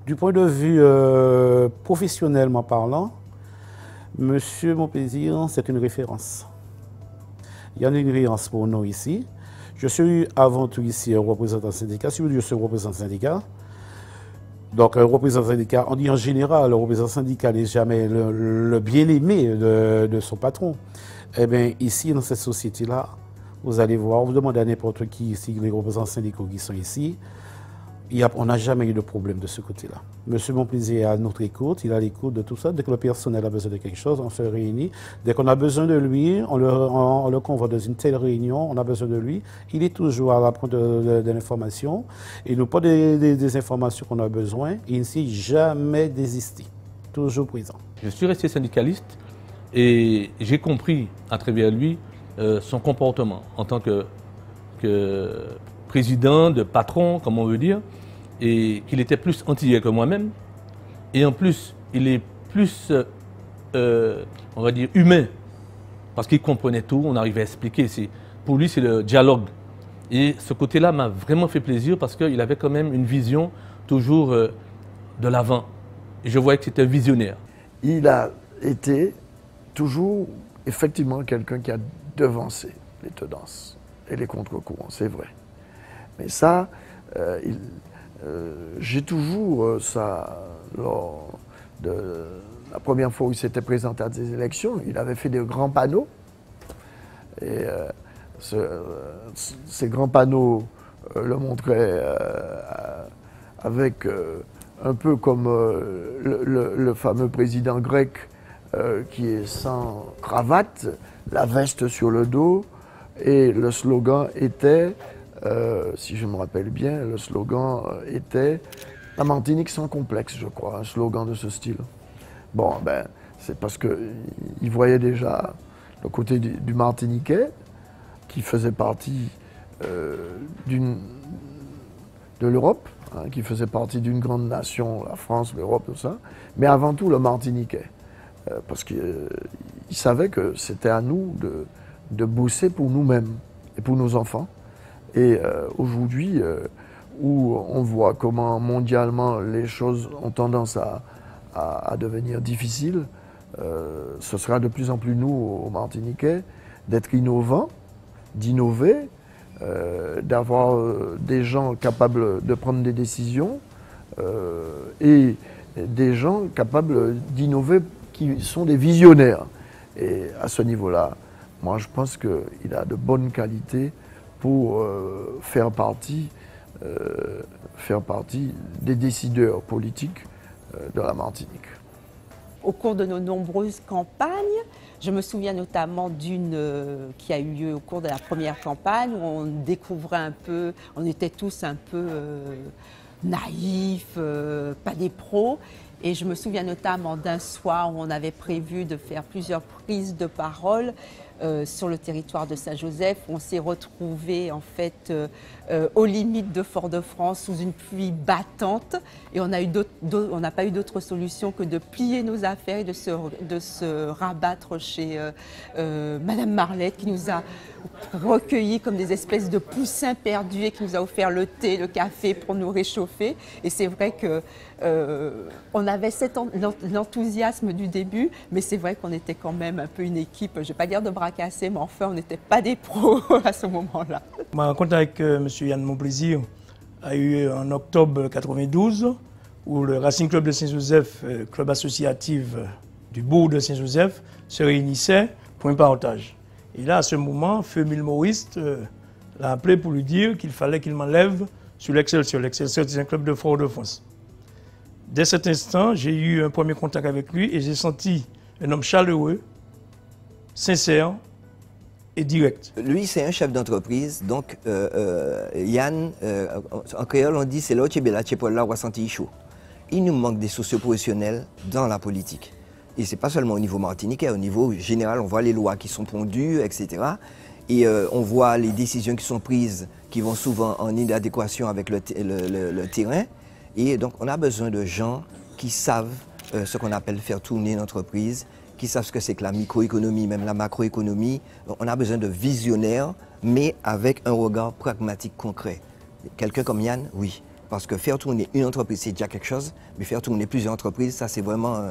Du point de vue professionnellement parlant, Monsieur Monplaisir, c'est une référence. Il y a une référence pour nous ici. Je suis avant tout ici un représentant syndical. Si je suis un représentant syndical, donc un représentant syndical, on dit en général, le représentant syndical n'est jamais le bien-aimé de son patron. Eh bien, ici, dans cette société-là, vous allez voir, vous demandez à n'importe qui ici, les représentants syndicaux qui sont ici, on n'a jamais eu de problème de ce côté-là. Monsieur Monplaisir est à notre écoute, il a l'écoute de tout ça. Dès que le personnel a besoin de quelque chose, on se réunit. Dès qu'on a besoin de lui, on le convoque dans une telle réunion, on a besoin de lui. Il est toujours à la pointe de l'information. Il nous porte des informations qu'on a besoin. Il ne s'est jamais désisté. Toujours présent. Je suis resté syndicaliste et j'ai compris à travers lui son comportement en tant que président, de patron, comme on veut dire, et qu'il était plus antillais que moi-même. Et en plus, il est plus, on va dire, humain, parce qu'il comprenait tout, on arrivait à expliquer. Pour lui, c'est le dialogue. Et ce côté-là m'a vraiment fait plaisir parce qu'il avait quand même une vision toujours de l'avant. Et je voyais que c'était un visionnaire. Il a été toujours, effectivement, quelqu'un qui a devancé les tendances et les contre-courants, c'est vrai. Mais ça, j'ai toujours ça, lors de la première fois où il s'était présenté à des élections, il avait fait des grands panneaux. Et ces grands panneaux le montraient avec un peu comme le fameux président grec qui est sans cravate, la veste sur le dos, et le slogan était, si je me rappelle bien, le slogan était « La Martinique sans complexe », je crois, un slogan de ce style. Bon, ben, c'est parce qu'il voyait déjà le côté du Martiniquais, qui faisait partie de l'Europe, hein, qui faisait partie d'une grande nation, la France, l'Europe, tout ça, mais avant tout le Martiniquais. Parce qu'il savait que c'était à nous de bosser pour nous-mêmes et pour nos enfants. Et aujourd'hui, où on voit comment mondialement les choses ont tendance à devenir difficiles, ce sera de plus en plus nous, aux Martiniquais, d'être innovants, d'innover, d'avoir des gens capables de prendre des décisions et des gens capables d'innover qui sont des visionnaires. Et à ce niveau-là, moi je pense qu'il a de bonnes qualités pour faire partie des décideurs politiques de la Martinique. Au cours de nos nombreuses campagnes, je me souviens notamment d'une qui a eu lieu au cours de la première campagne où on découvrait un peu, on était tous un peu naïfs, pas des pros. Et je me souviens notamment d'un soir où on avait prévu de faire plusieurs prises de parole sur le territoire de Saint-Joseph. On s'est retrouvés en fait aux limites de Fort-de-France sous une pluie battante et on n'a pas eu d'autre solution que de plier nos affaires et de se rabattre chez Madame Marlette qui nous a recueillis comme des espèces de poussins perdus et qui nous a offert le thé, le café pour nous réchauffer. Et c'est vrai que on avait l'enthousiasme du début, mais c'est vrai qu'on était quand même un peu une équipe, je ne vais pas dire de bras cassés, mais enfin on n'était pas des pros à ce moment-là. Ma rencontre avec M. Yann Monplaisir a eu en octobre 92, où le Racing Club de Saint-Joseph, club associatif du bourg de Saint-Joseph, se réunissait pour un partage. Et là, à ce moment, Feu Mille Maurice l'a appelé pour lui dire qu'il fallait qu'il m'enlève sur l'Excelsior. L'Excelsior, c'est un club de Fort-de-France. Dès cet instant, j'ai eu un premier contact avec lui et j'ai senti un homme chaleureux, sincère et direct. Lui, c'est un chef d'entreprise, donc Yann, en créole, on dit c'est là où tu es là, tu es là, on senti chaud. Il nous manque des socioprofessionnels dans la politique. Et ce n'est pas seulement au niveau martiniquais, au niveau général, on voit les lois qui sont pondues, etc. Et on voit les décisions qui sont prises qui vont souvent en inadéquation avec le terrain. Et donc, on a besoin de gens qui savent ce qu'on appelle faire tourner une entreprise, qui savent ce que c'est que la microéconomie, même la macroéconomie. Donc, on a besoin de visionnaires, mais avec un regard pragmatique concret. Quelqu'un comme Yann, oui. parce que faire tourner une entreprise, c'est déjà quelque chose, mais faire tourner plusieurs entreprises, ça c'est vraiment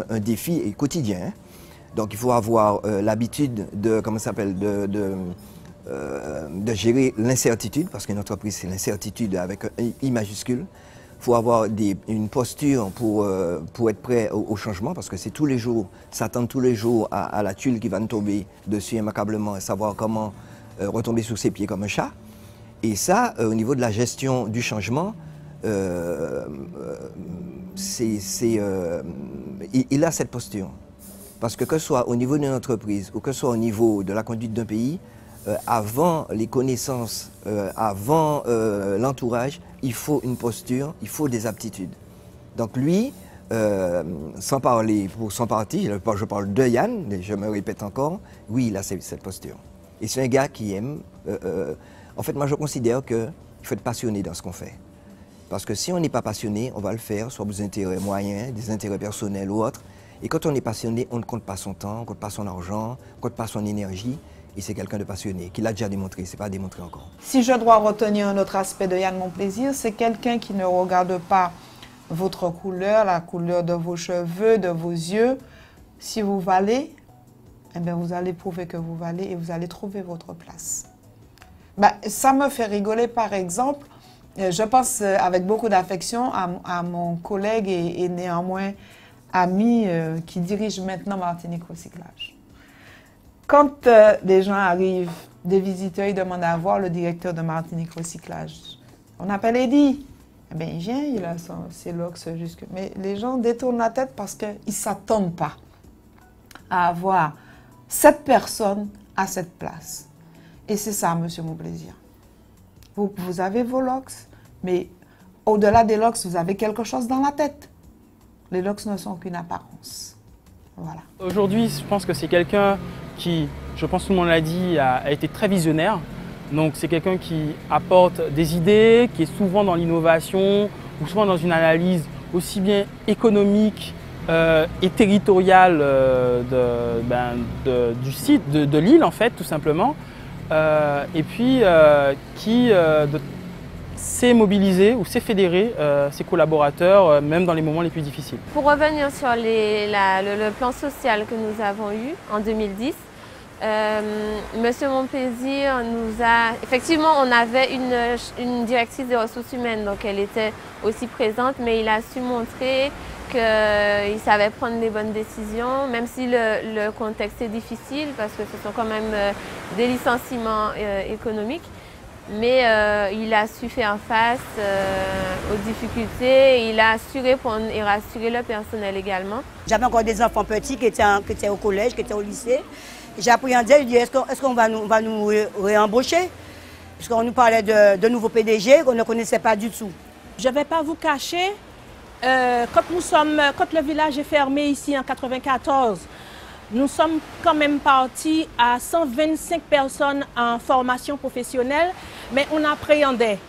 un défi et quotidien. Hein. Donc il faut avoir l'habitude de, comment ça s'appelle, de gérer l'incertitude, parce qu'une entreprise c'est l'incertitude avec un I majuscule. Il faut avoir une posture pour être prêt au changement, parce que c'est tous les jours, s'attendre tous les jours à la tuile qui va nous tomber dessus immanquablement et savoir comment retomber sur ses pieds comme un chat. Et ça, au niveau de la gestion du changement, il a cette posture. Parce que ce soit au niveau d'une entreprise ou que ce soit au niveau de la conduite d'un pays, avant les connaissances, avant l'entourage, il faut une posture, il faut des aptitudes. Donc lui, sans parler pour son parti, je parle de Yann, mais je me répète encore, oui, il a cette posture. Et c'est un gars qui aime. En fait, moi je considère qu'il faut être passionné dans ce qu'on fait. Parce que si on n'est pas passionné, on va le faire, soit pour des intérêts moyens, des intérêts personnels ou autres. Et quand on est passionné, on ne compte pas son temps, on ne compte pas son argent, on ne compte pas son énergie. Et c'est quelqu'un de passionné, qui l'a déjà démontré, ce n'est pas démontré encore. Si je dois retenir un autre aspect de Yann Monplaisir, c'est quelqu'un qui ne regarde pas votre couleur, la couleur de vos cheveux, de vos yeux. Si vous valez, eh bien vous allez prouver que vous valez et vous allez trouver votre place. Ben, ça me fait rigoler, par exemple, je pense avec beaucoup d'affection à mon collègue et néanmoins ami qui dirige maintenant Martinique Recyclage. Quand des gens arrivent, des visiteurs, ils demandent à voir le directeur de Martinique Recyclage. On appelle Eddy. Eh bien, il vient, il a ses locks jusque... Mais les gens détournent la tête parce qu'ils ne s'attendent pas à avoir cette personne à cette place. Et c'est ça, monsieur Monplaisir. Vous avez vos locks, mais au-delà des locks, vous avez quelque chose dans la tête. Les locks ne sont qu'une apparence. Voilà. Aujourd'hui, je pense que c'est quelqu'un qui, je pense que tout le monde l'a dit, a été très visionnaire. Donc c'est quelqu'un qui apporte des idées, qui est souvent dans l'innovation ou souvent dans une analyse aussi bien économique et territoriale du site, de l'île en fait, tout simplement. Et puis qui sait mobiliser ou sait fédérer ses collaborateurs, même dans les moments les plus difficiles. Pour revenir sur le plan social que nous avons eu en 2010, Monsieur Monplaisir nous a... Effectivement, on avait une directrice des ressources humaines, donc elle était aussi présente, mais il a su montrer qu'il savait prendre les bonnes décisions, même si le contexte est difficile, parce que ce sont quand même des licenciements économiques. Mais il a su faire face aux difficultés, il a su répondre et rassurer le personnel également. J'avais encore des enfants petits qui étaient au collège, qui étaient au lycée. J'ai appréhendé, je lui ai dit, est-ce qu'on va nous réembaucher? Puisqu'on nous parlait de nouveaux PDG qu'on ne connaissait pas du tout. Je ne vais pas vous cacher, quand le village est fermé ici en 1994, nous sommes quand même partis à 125 personnes en formation professionnelle, mais on appréhendait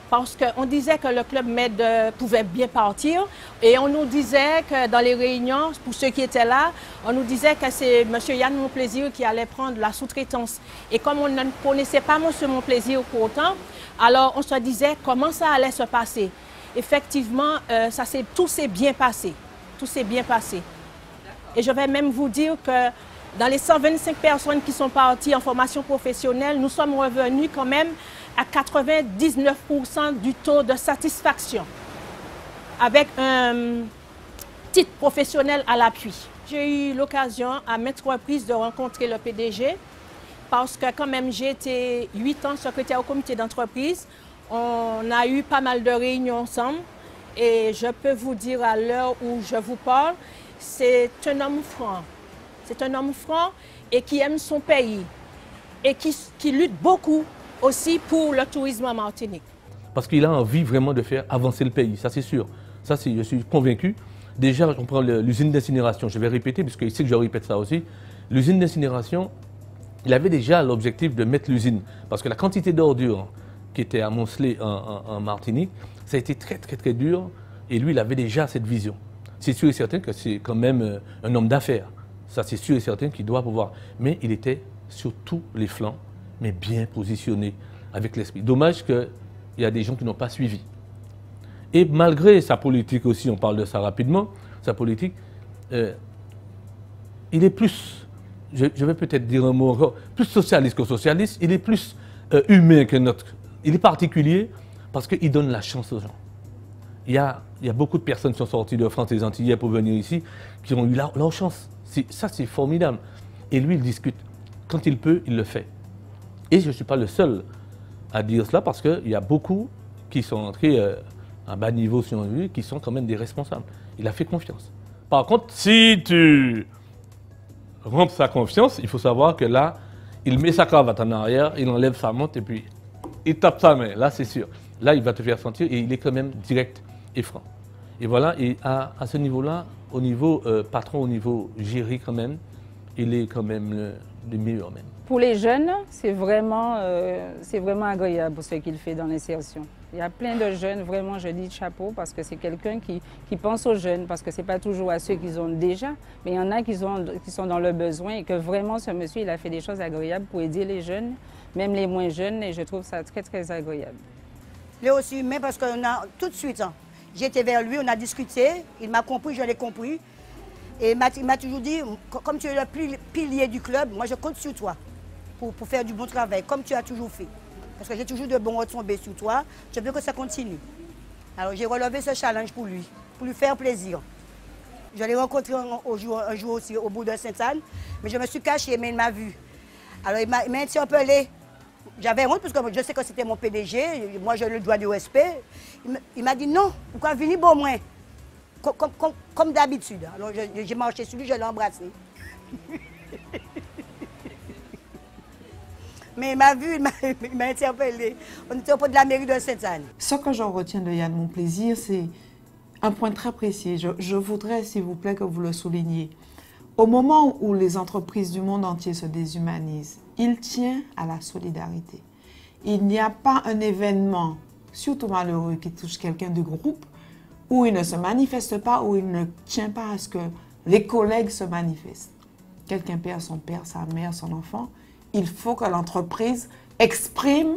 parce qu'on disait que le Club Med pouvait bien partir et on nous disait que dans les réunions, pour ceux qui étaient là, on nous disait que c'est M. Yann Monplaisir qui allait prendre la sous-traitance. Et comme on ne connaissait pas M. Monplaisir pour autant, alors on se disait comment ça allait se passer. Effectivement, tout s'est bien passé. Tout s'est bien passé. Et je vais même vous dire que dans les 125 personnes qui sont parties en formation professionnelle, nous sommes revenus quand même à 99% du taux de satisfaction, avec un titre professionnel à l'appui. J'ai eu l'occasion à maintes reprises de rencontrer le PDG, parce que quand même j'ai été 8 ans secrétaire au comité d'entreprise. On a eu pas mal de réunions ensemble et je peux vous dire à l'heure où je vous parle, c'est un homme franc. C'est un homme franc et qui aime son pays et qui lutte beaucoup aussi pour le tourisme en Martinique. Parce qu'il a envie vraiment de faire avancer le pays, ça c'est sûr. Ça, je suis convaincu. Déjà, on prend l'usine d'incinération, je vais répéter, parce qu'il sait que je répète ça aussi. L'usine d'incinération, il avait déjà l'objectif de mettre l'usine. Parce que la quantité d'ordures qui était amoncelée en Martinique, ça a été très très très dur. Et lui, il avait déjà cette vision. C'est sûr et certain que c'est quand même un homme d'affaires. Ça, c'est sûr et certain qu'il doit pouvoir. Mais il était sur tous les flancs, mais bien positionné avec l'esprit. Dommage qu'il y a des gens qui n'ont pas suivi. Et malgré sa politique aussi, on parle de ça rapidement, sa politique, il est plus, je vais peut-être dire un mot encore, plus socialiste que socialiste, il est plus humain que notre... Il est particulier parce qu'il donne la chance aux gens. Il y a beaucoup de personnes qui sont sorties de France et des Antillais pour venir ici, qui ont eu leur chance. Ça, c'est formidable. Et lui, il discute. Quand il peut, il le fait. Et je ne suis pas le seul à dire cela parce qu'il y a beaucoup qui sont entrés à bas niveau, si on veut, qui sont quand même des responsables. Il a fait confiance. Par contre, si tu rompes sa confiance, il faut savoir que là, il met sa cravate en arrière, il enlève sa montre et puis il tape sa main. Là, c'est sûr. Là, il va te faire sentir et il est quand même direct et franc. Et voilà, et à ce niveau-là, au niveau patron, au niveau géré quand même, il est quand même le meilleur même. Pour les jeunes, c'est vraiment agréable ce qu'il fait dans l'insertion. Il y a plein de jeunes, vraiment je dis chapeau parce que c'est quelqu'un qui pense aux jeunes, parce que ce n'est pas toujours à ceux qu'ils ont déjà, mais il y en a qui sont dans le besoin et que vraiment ce monsieur il a fait des choses agréables pour aider les jeunes, même les moins jeunes, et je trouve ça très très agréable. Il est aussi humain parce qu'on a tout de suite, j'étais vers lui, on a discuté, il m'a compris, je l'ai compris. Et il m'a toujours dit, comme tu es le pilier du club, moi je compte sur toi pour faire du bon travail, comme tu as toujours fait. Parce que j'ai toujours de bons retombées sur toi, je veux que ça continue. Alors j'ai relevé ce challenge pour lui faire plaisir. Je l'ai rencontré un jour aussi au bout de Sainte-Anne, mais je me suis cachée, mais il m'a vu. Alors il m'a interpellé. J'avais honte parce que je sais que c'était mon PDG, moi je le dois du respect. Il m'a dit non, pourquoi venir bon moins? Comme d'habitude. Alors j'ai marché sur lui, je l'ai embrassé. Mais il m'a vu, il m'a interpellé. On était au pot de la mairie de Sainte-Anne. Ce que j'en retiens de Yann Monplaisir, c'est un point très précis. Je voudrais, s'il vous plaît, que vous le souligniez. Au moment où les entreprises du monde entier se déshumanisent, il tient à la solidarité. Il n'y a pas un événement, surtout malheureux, qui touche quelqu'un du groupe, où il ne se manifeste pas, où il ne tient pas à ce que les collègues se manifestent. Quelqu'un perd son père, sa mère, son enfant. Il faut que l'entreprise exprime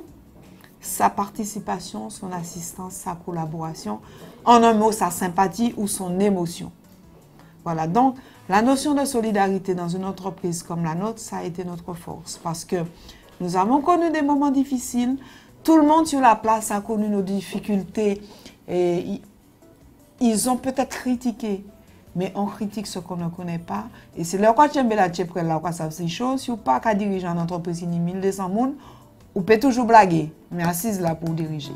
sa participation, son assistance, sa collaboration, en un mot, sa sympathie ou son émotion. Voilà, donc la notion de solidarité dans une entreprise comme la nôtre, ça a été notre force parce que nous avons connu des moments difficiles, tout le monde sur la place a connu nos difficultés et ils ont peut-être critiqué, mais on critique ce qu'on ne connaît pas. Et c'est là que tu aimes la tchèpre, là que ça c'est chaud. Si vous pas qu'à diriger une entreprise, il y a 1200 personnes, vous pouvez toujours blaguer, mais assise là pour diriger.